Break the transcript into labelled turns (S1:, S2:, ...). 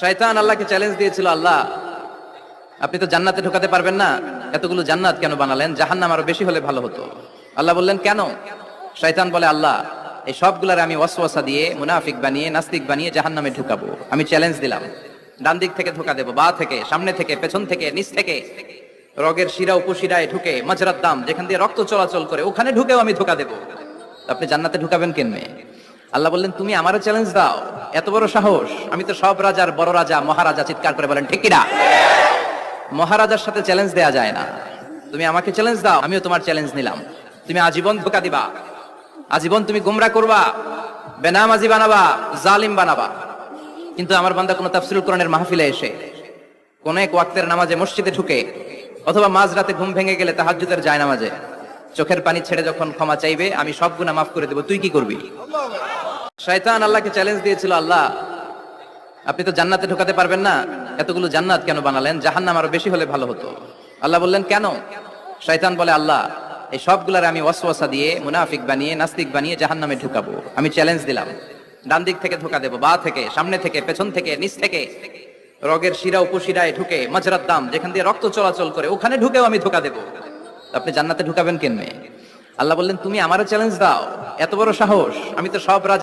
S1: শয়তান আল্লাহকে চ্যালেঞ্জ দিয়েছিল, আল্লাহ আপনি তো জান্নাতে ঢোকাতে পারবেন না, এতগুলো জান্নাত কেন বানালেন? জাহান্নাম আরো বেশি হলে ভালো হতো। আল্লাহ বললেন কেন? শয়তান বলে, আল্লাহ এই সবগুলার আমি ওয়াসওয়াসা দিয়ে মুনাফিক বানিয়ে নাস্তিক বানিয়ে জাহান্নামে ঢুকাবো। আমি চ্যালেঞ্জ দিলাম, ডান দিক থেকে ধোকা দেবো, বা থেকে, সামনে থেকে, পেছন থেকে, নিচ থেকে, রগের শিরা উপশিরায় ঢুকে, মাজরাত দাম যেখান দিয়ে রক্ত চলাচল করে ওখানে ঢুকেও আমি ধোকা দেবো। আপনি জান্নাতে ঢুকাবেন কেনমে? আল্লাহ বললেন তুমি আমারও চ্যালেঞ্জ দাও, এত বড় সাহস? আমি তো সব রাজার বড় রাজা, মহারাজা। চিৎকার করে বলেন ঠিক কিনা? মহারাজার সাথে চ্যালেঞ্জ দেয়া যায় না। তুমি আমাকে চ্যালেঞ্জ দাও, আমিও তোমার চ্যালেঞ্জ নিলাম। তুমি আজীবন ধোকা দিবা, আজীবন তুমি গুমরা করবা, বেনামাজি বানাবা, জালিম বানাবা। কিন্তু আমার বান্দা কোন তাফসীরুল কোরআনের মাহফিলে এসে কোন এক ওয়াক্তের নামাজে মসজিদে ঢুকে, অথবা মাঝরাতে ঘুম ভেঙে গেলে তাহাজ্জুদের জায়নামাজে চোখের পানি ছেড়ে যখন ক্ষমা চাইবে, আমি সব গুনাহ মাফ করে দেব। তুই কি করবি? শয়তান আল্লাহকে চ্যালেঞ্জ দিয়েছিল, আল্লাহ আপনি তো জান্নাতে ঢোকাতে পারবেন না, এতগুলো জান্নাত কেন বানালেন? জাহান্নাম আরো বেশি হলে ভালো হতো। আল্লাহ বললেন কেন? শয়তান বলে, আল্লাহ এই সবগুলার আমি ওয়াসওয়াসা দিয়ে মুনাফিক বানিয়ে নাস্তিক বানিয়ে জাহান্নামে ঢুকাবো। আমি চ্যালেঞ্জ দিলাম, ডান দিক থেকে ধোকা দেবো, বা থেকে, সামনে থেকে, পেছন থেকে, নিচ থেকে, রগের শিরা উপশিরায় ঢুকে, মাজরাত দাম যেখান দিয়ে রক্ত চলাচল করে ওখানে ঢুকেও আমি ধোকা দেবো। আপনি জান্নাতে ঢুকাবেন কেনমে? আল্লাহ বললেন তুমি আমারও চ্যালেঞ্জ দাও, এত বড় সাহস? আমি তো সব রাজা